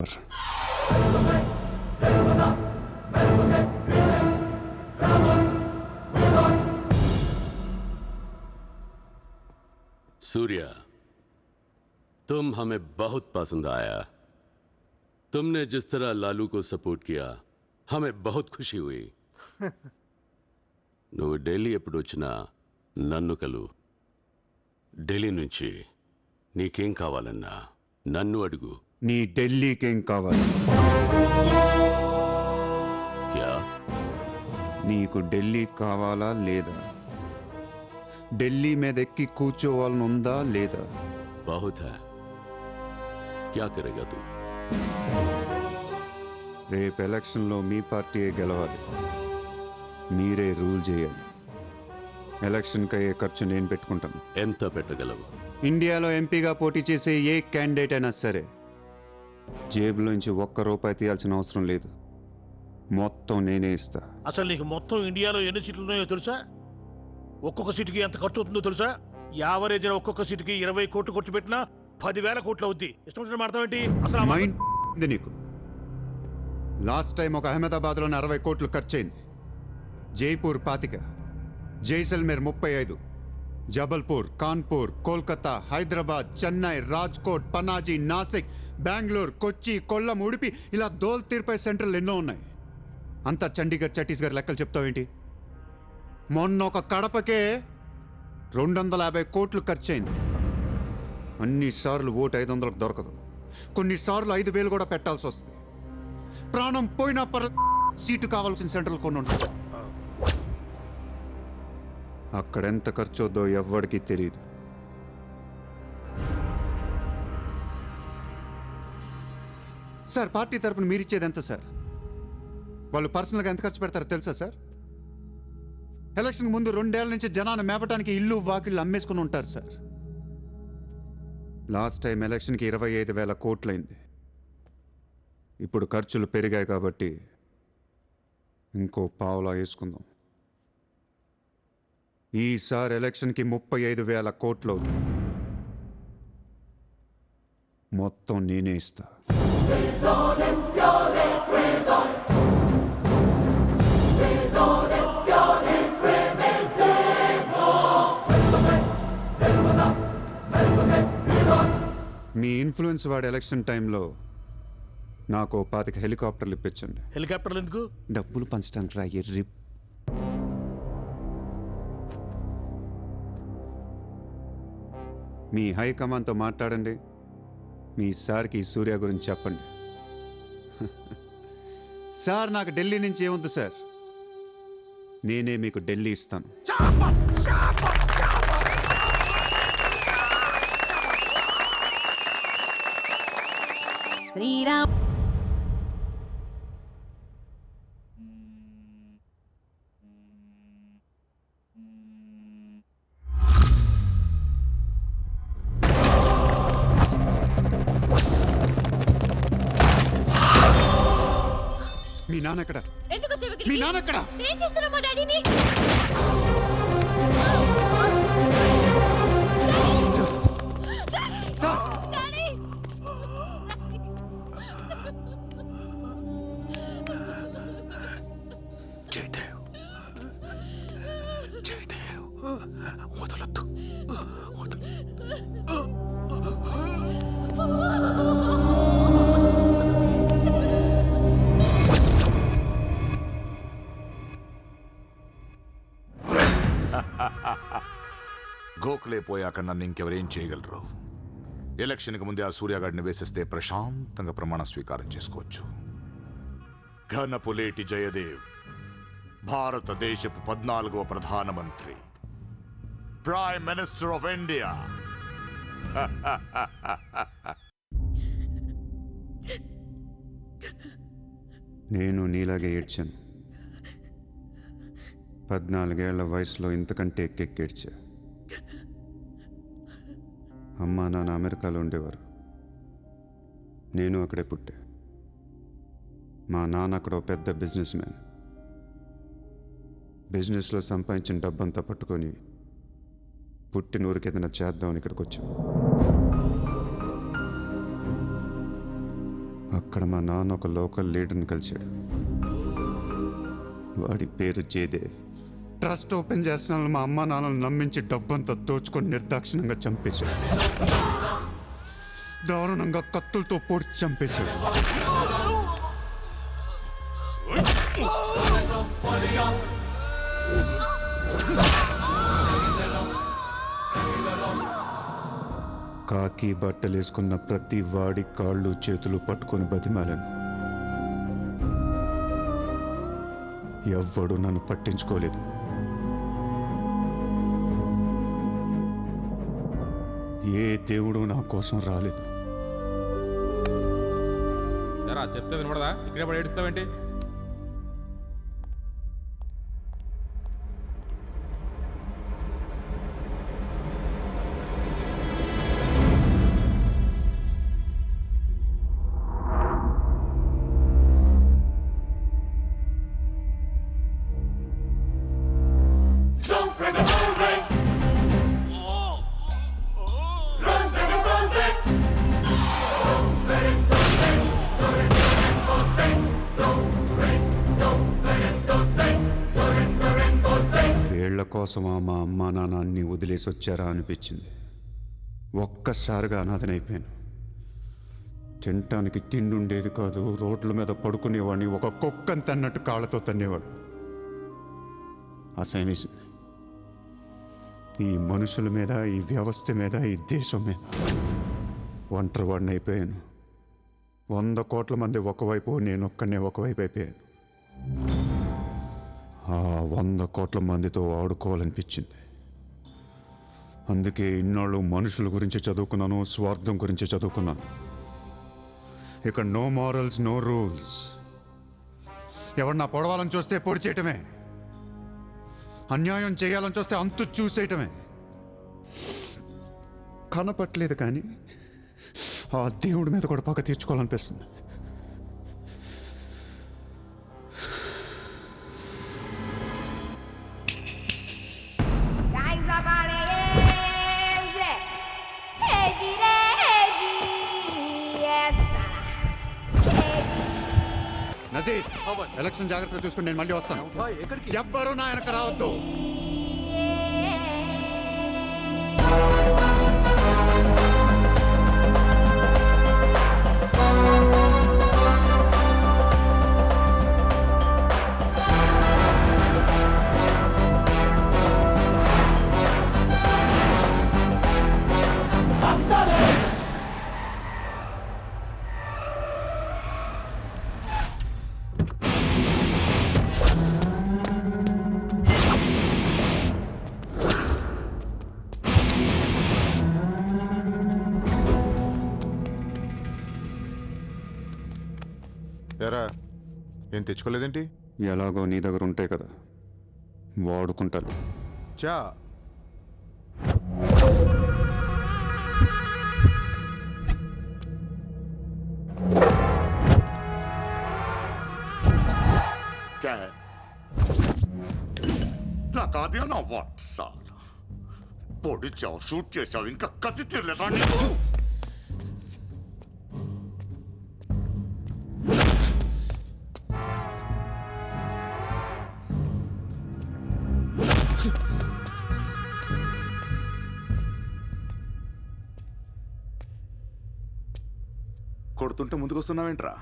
सूर्या, तुम हमें बहुत पसंद आया। तुमने जिस तरह लालू को सपोर्ट किया हमें बहुत खुशी हुई। నువ్వు ఢిల్లీ ఎప్పుడు వచ్చినా నన్ను కలు. ఢిల్లీ నుంచి నీకేం కావాలన్నా నన్ను అడుగు. నీ ఢిల్లీకేం కావాలి? క్యా? నీకు ఢిల్లీ కావాలా లేదా? ఢిల్లీ మీద ఎక్కి కూర్చోవాలని ఉందా లేదా? बहुत है, क्या करेगा तू? రేపు ఎలక్షన్లో మీ పార్టీయే గెలవాలి, మీరే రూల్ చేయాలి. ఎలక్షన్కి అయ్యే ఖర్చు నేను పెట్టుకుంటాను. ఎంత పెట్టగలవు? ఇండియాలో ఎంపీగా పోటీ చేసే ఏ క్యాండిడేట్ అయినా సరే జేబులోంచి ₹1 తీయాల్సిన అవసరం లేదు, మొత్తం నేనే ఇస్తా. అసలు నీకు మొత్తం ఇండియాలో ఎన్ని సీట్లు ఉన్నాయో తెలుసా? ఒక్కొక్క సీటుకి ఎంత ఖర్చు అవుతుందో తెలుసా? యావరేజ్ ఒక్కొక్క సీటుకి 20 కోట్లు ఖర్చు పెట్టినా 10,000 కోట్లు అవుద్ది. ఇష్టం వచ్చిన మాట్లాడతావేంటి? అసలు మైండ్ ఉంది నీకు? లాస్ట్ టైం ఒక అహ్మదాబాద్లోనే 60 కోట్లు ఖర్చయింది, జైపూర్ 25, జైసల్మేర్ 35, జబల్పూర్, కాన్పూర్, కోల్కతా, హైదరాబాద్, చెన్నై, రాజ్కోట్, పనాజీ, నాసిక్, బెంగళూరు, కొచ్చి, కొల్లం, ఉడిపి, ఇలా దోల్ తీర్పై సెంటర్లు ఎన్నో ఉన్నాయి. అంతా చండీగఢ్ ఛత్తీస్గఢ్ లెక్కలు చెప్తావేంటి? మొన్న ఒక కడపకే 250 కోట్లు ఖర్చయింది. అన్నిసార్లు ఓటు 500కు దొరకదు, కొన్నిసార్లు 5,000 కూడా పెట్టాల్సి వస్తుంది. ప్రాణం పోయినా సీటు కావాల్సిన సెంటర్లు కొన్ని ఉంటాయి. అక్కడెంత ఖర్చు అవుద్దో ఎవ్వడికి తెలియదు. సార్, పార్టీ తరపున మీరిచ్చేది ఎంత సార్? వాళ్ళు పర్సనల్గా ఎంత ఖర్చు పెడతారో తెలుసా సార్? ఎలక్షన్ ముందు 2 ఏళ్ల నుంచి జనాన్ని మేపటానికి ఇల్లు వాకిళ్ళు అమ్మేసుకుని ఉంటారు సార్. లాస్ట్ టైం ఎలక్షన్కి 25,000 కోట్లయింది. ఇప్పుడు ఖర్చులు పెరిగాయి కాబట్టి ఇంకో పావులా వేసుకుందాం. ఈసారి ఎలక్షన్కి 35,000 కోట్లు అవుతుంది, మొత్తం నేనే ఇస్తా. మీ ఇన్ఫ్లుయెన్స్ వాడి ఎలక్షన్ టైంలో నాకు 25 హెలికాప్టర్లు ఇప్పించండి. హెలికాప్టర్లు ఎందుకు? డబ్బులు పంచడానికి రా ఎర్రి. మీ హైకమాండ్తో మాట్లాడండి, మీ సార్కి సూర్య గురించి చెప్పండి. సార్, నాకు ఢిల్లీ నుంచి ఏముంది సార్, నేనే మీకు ఢిల్లీ ఇస్తాను. శ్రీరామ్ మీ నాన్న ఎక్కడ? ఎందుకు వచ్చావు ఇక్కడికి? మీ నాన్న ఎక్కడ? ఏం చేస్తున్నావు మా డాడీని? డాడీ! జయదేవ్, జయదేవ్, వదలొద్దు, గోఖలే పోయాక నన్ను ఇంకెవరేం చేయగలరు? ఎలక్షన్కి ముందే ఆ సూర్యగాడిని వేసేస్తే ప్రశాంతంగా ప్రమాణ స్వీకారం చేసుకోవచ్చు. ఘనపులేటి జయదేవ్ భారతదేశపు 14వ ప్రధానమంత్రి, ప్రైమ్ మినిస్టర్ ఆఫ్ ఇండియా. నేను నీలాగే ఏడ్చాను. 14 ఏళ్ల వయసులో ఇంతకంటే ఎక్కెక్కేడ్చా. అమ్మా నాన్న అమెరికాలో ఉండేవారు, నేను అక్కడే పుట్టా. మా నాన్న అక్కడ పెద్ద బిజినెస్ మ్యాన్. బిజినెస్లో సంపాదించిన డబ్బంతా పట్టుకొని పుట్టినూరికి ఏదైనా చేద్దామని ఇక్కడికి వచ్చాం. ఆ అక్కడ మా నాన్న ఒక లోకల్ లీడర్ని కలిశాడు. వాడి పేరు జయదేవ్. ట్రస్ట్ ఓపెన్ చేస్తున్నాను మా అమ్మ నాన్నలు నమ్మించి డబ్బంతా దోచుకొని నిర్దాక్షిణ్యంగా చంపేశాడు. దారుణంగా కత్తులతో పొడిచి చంపేశాడు. కాకి బట్టలేసుకున్న ప్రతి వాడి కాళ్ళు చేతులు పట్టుకొని బతిమాలను. ఎవ్వడు నన్ను పట్టించుకోలేదు. ఏ దేవుడు నా కోసం రాలేదు. సరే చెప్తే వినపడదా? ఇక్కడే పడి ఏడుస్తావేంటి? వీళ్ల కోసమా మా అమ్మా నాన్న అన్ని వదిలేసి వచ్చారా అనిపించింది. ఒక్కసారిగా అనాథనైపోయాను. తినటానికి తిండి ఉండేది కాదు. రోడ్ల మీద పడుకునేవాడిని. ఒక కుక్కని తన్నట్టు కాళ్ళతో తన్నేవాడు. అసహ్యం వేసింది. ఈ మనుషుల మీద, ఈ వ్యవస్థ మీద, ఈ దేశం మీద ఒంటరివాడిని అయిపోయాను. 100 కోట్ల మంది ఒకవైపు, నేను ఒక్కనే ఒకవైపు అయిపోయాను. ఆ 100 కోట్ల మందితో ఆడుకోవాలనిపించింది. అందుకే ఇన్నాళ్ళు మనుషుల గురించి చదువుకున్నాను, స్వార్థం గురించి చదువుకున్నాను. ఇక నో మారల్స్, నో రూల్స్. ఎవరన్నా పొడవాలని చూస్తే పొడి చేయటమే, అన్యాయం చేయాలని చూస్తే అంతు చూసేయటమే. కనపట్లేదు కానీ ఆ దేవుడి మీద కూడా పక్క తీర్చుకోవాలనిపిస్తుంది. నజీర్, ఎలక్షన్ జాగ్రత్తగా చూసుకుని నేను మళ్ళీ వస్తాను. ఎవ్వరూ నా వెనక రావద్దు. ఎరా ఏం తెచ్చుకోలేదేంటి? ఎలాగో నీ దగ్గర ఉంటాయి కదా, వాడుకుంటాను. చా నాకాదే నా వాట్సాప్ పొడిచావు, షూట్ చేసావు, ఇంకా కసి తీరలేదా నీకు? కొడుతుంటే ముందుకొస్తున్నావేంట్రా?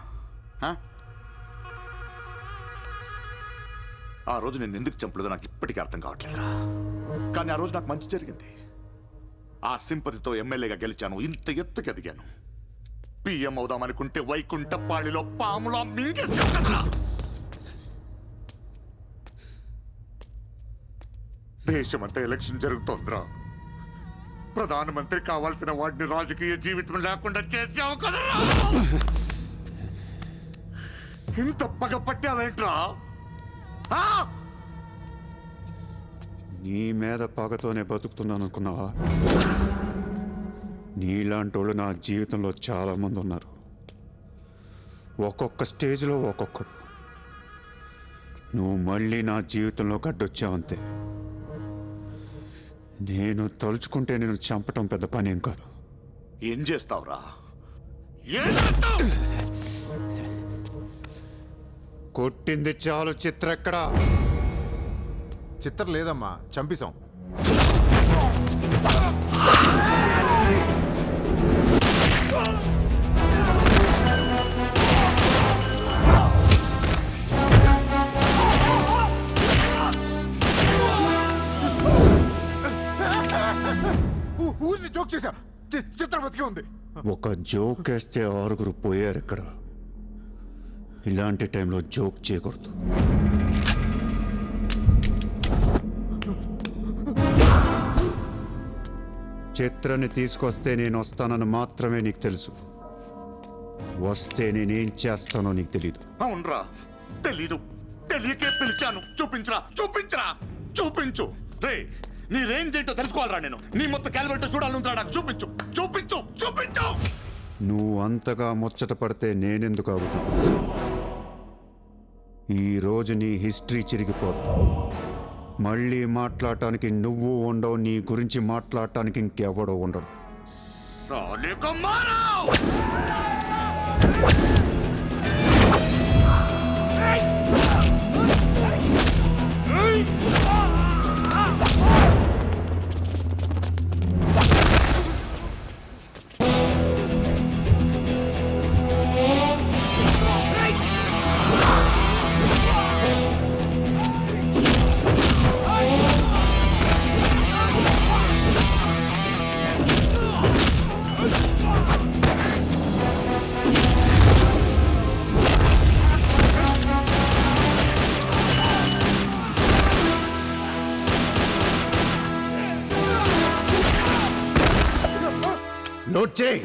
ఆ రోజు నేను ఎందుకు చంపలేదో నాకు ఇప్పటికీ అర్థం కావట్లేదురా. కానీ ఆ రోజు నాకు మంచి జరిగింది. ఆ సింపతితో ఎమ్మెల్యేగా గెలిచాను, ఇంత ఎత్తుకి ఎదిగాను. పిఎం అవుదామనుకుంటే వైకుంఠపాళిలో పాములా మింగేసావు కదా. దేశమంతా ఎలక్షన్ జరుగుతోందిరా. ప్రధానమంత్రి కావాల్సిన వాడిని రాజకీయ జీవితం లేకుండా చేసావు కదరా. ఇంత పగ పట్టావేంట్రా? నీ మీద పగతోనే బతుకుతున్నాను అనుకున్నావా? నీలాంటి వాళ్ళు నా జీవితంలో చాలా మంది ఉన్నారు. ఒక్కొక్క స్టేజ్లో ఒక్కొక్కడు. నువ్వు మళ్ళీ నా జీవితంలో గడ్డొచ్చావంతే. నేను తలుచుకుంటే నేను చంపటం పెద్ద పని ఏం కాదు. ఏం చేస్తావురా? ఏం చేస్తావు? కొట్టింది చాలు. చిత్ర ఎక్కడా? చిత్ర లేదమ్మా, చంపేశాం. ఊరిని జోక్ చేశా. చిత్ర బతికే ఉంది. ఒక జోక్ వేస్తే 6 పోయారు ఇక్కడ. ఇలాంటి టైంలో జోక్ చేయకూడదు. చిత్రని తీసుకొస్తే నేను వస్తానని మాత్రమే నీకు తెలుసు. వస్తే నేనేం చేస్తానో నీకు తెలీదు. అవునరా, తెలీదు. తెలియకే పిలిచాను. చూపించరా, చూపించరా, చూపించు. రే, నీ రేంజ్ ఏంటో తెలుసుకోవాలరా నేను. నీ మొత్తం క్యాలిబరేటర్ చూడాలంటా నాకు. చూపించు, చూపించు, చూపించు. నువ్వు అంతగా ముచ్చట పడితే నేనెందుకు ఆగుతాను? ఈరోజు నీ హిస్టరీ చిరిగిపోద్ది. మళ్ళీ మాట్లాడటానికి నువ్వు ఉండవు. నీ గురించి మాట్లాడటానికి ఇంకెవడో ఉండడు. సాలే కుమారా! నోట్ చేయి.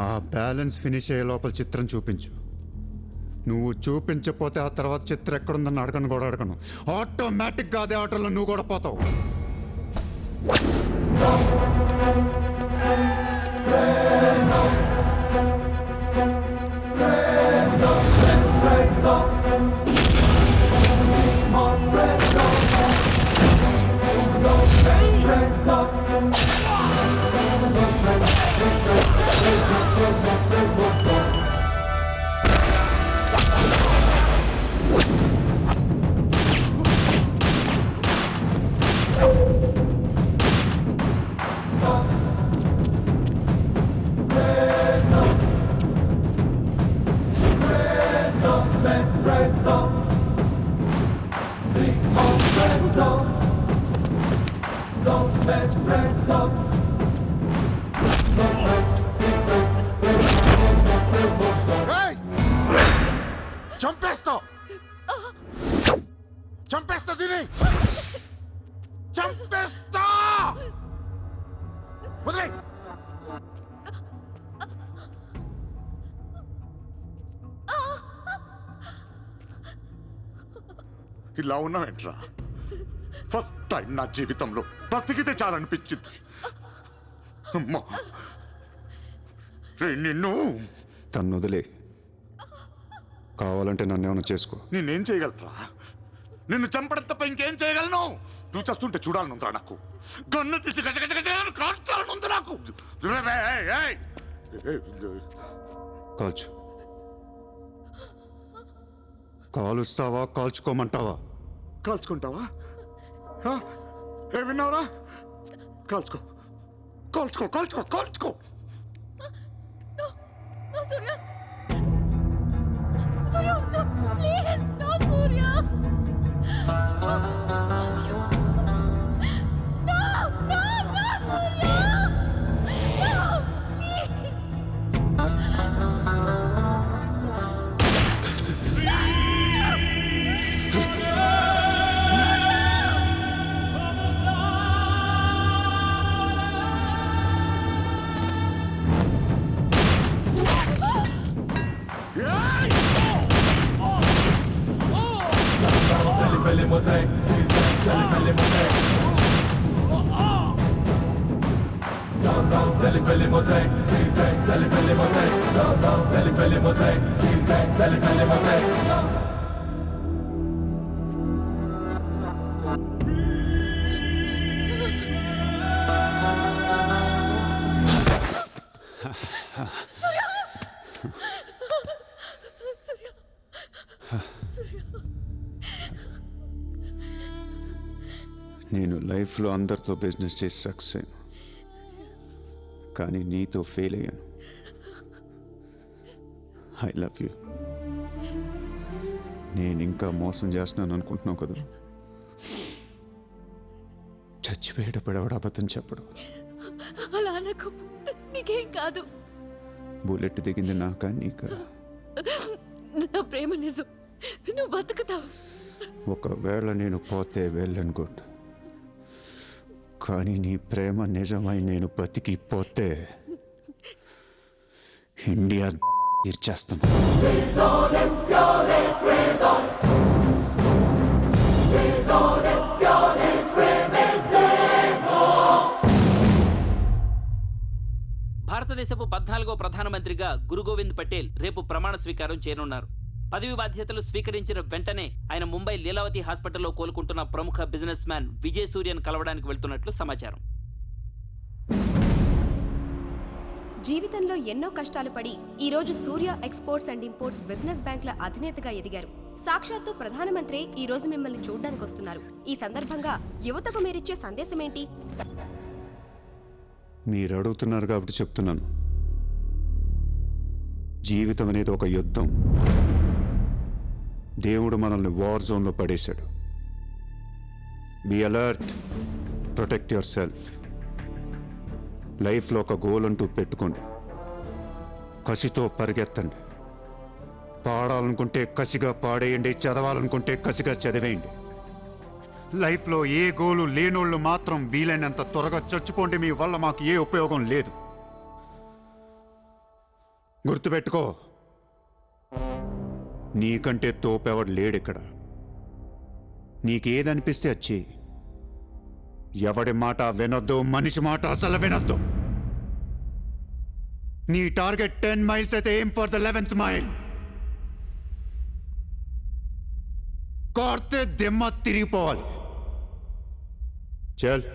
ఆ బ్యాలెన్స్ ఫినిష్ అయ్యే లోపల చిత్రం చూపించు. నువ్వు చూపించకపోతే ఆ తర్వాత చిత్రం ఎక్కడుందని అడగను కూడా అడగను. ఆటోమేటిక్గా అదే ఆటోలో నువ్వు కూడా పోతావు. చంపేస్తావు, చంపేస్తా, దీని చంపేస్తా. వదిలే. ఇలా ఉన్నావేంట్రా? ఫస్ట్ టైం నా జీవితంలో బ్రతికితే చాలనిపించింది. అమ్మా, రే నిన్ను. తను వదిలే. కావాలంటే నన్ను ఏమైనా చేసుకో. నేనేం చేయగలరా? నిన్ను చంపడం తప్ప ఇంకేం చేయగలను? నువ్వు చేస్తుంటే చూడాలనుందిరా నాకు. గన్ను తీసి కాల్చాలనుంది నాకు. కాల్చు. కాలుస్తావా కాల్చుకోమంటావా? కాల్చుకుంటావా? ఏ విన్నావురా? కాల్చుకో, కాల్చుకో, కాల్చుకో, కాల్చుకో. సూర్య, సూర్య, ప్లీజ్ నో సూర్య. నేను లైఫ్లో అందరితో బిజినెస్ చేసి సక్సెస్ అయ్యాను, కానీ నీతో ఫెయిల్ అయ్యాను. I love you. నేను ఇంకా మోసం చేస్తున్నాను అనుకుంటున్నావు కదా? చచ్చిపోయేటప్పుడు ఎవడు అబద్ధం చెప్పడు. అలా అనకు, నీకేం కాదు. బుల్లెట్ దిగింది నాకా నీకా? నా ప్రేమ నిజం, నువ్వు బతుకుతావు. ఒకవేళ నేను పోతే వెళ్ళను గుడ్, కానీ నీ ప్రేమ నిజమై నేను బతికిపోతే ఇండియా తీర్చేస్తాను. భారతదేశపు 14వ ప్రధానమంత్రిగా గురు గోవింద్ పటేల్ రేపు ప్రమాణ స్వీకారం చేయనున్నారు. పదవి బాధ్యతలు స్వీకరించిన వెంటనే ఆయన ముంబై లీలావతి హాస్పిటల్లో కోలుకుంటున్న ప్రముఖ బిజినెస్ మ్యాన్ విజయ్ సూర్యను కలవడానికి వెళ్తున్నట్లు సమాచారం. జీవితంలో ఎన్నో కష్టాలు పడి ఈ రోజు సూర్య ఎక్స్పోర్ట్స్ అండ్ ఇంపోర్ట్స్ బిజినెస్ బ్యాంకుల అధినేతగా ఎదిగారు. సాక్షాత్తు ప్రధానమంత్రి ఈ రోజు మిమ్మల్ని చూడడానికి వస్తున్నారు. ఈ సందర్భంగా యువతకు మీరిచ్చే సందేశం ఏంటి? మీరు అడుగుతున్నారు కాబట్టి చెప్తున్నాను. జీవితం అనేది ఒక యుద్ధం. దేవుడు మనల్ని వార్ జోన్లో పడేశాడు. Be alert, protect yourself. లైఫ్లో ఒక గోల్ అంటూ పెట్టుకోండి, కసితో పరిగెత్తండి. పాడాలనుకుంటే కసిగా పాడేయండి, చదవాలనుకుంటే కసిగా చదివేయండి. లైఫ్లో ఏ గోలు లేనోళ్ళు మాత్రం వీలైనంత త్వరగా చచ్చిపోండి. మీ వల్ల మాకు ఏ ఉపయోగం లేదు. గుర్తుపెట్టుకో, నీకంటే తోపెవడు లేడిక్కడ. నీకేదనిపిస్తే వచ్చి, ఎవడి మాట వినొద్దు, మనిషి మాట అసలు వినొద్దు. నీ టార్గెట్ 10 మైల్స్ అయితే aim for the 11th mile. కార్తే దిమ్మ తిరిగిపోవాలి. చల్.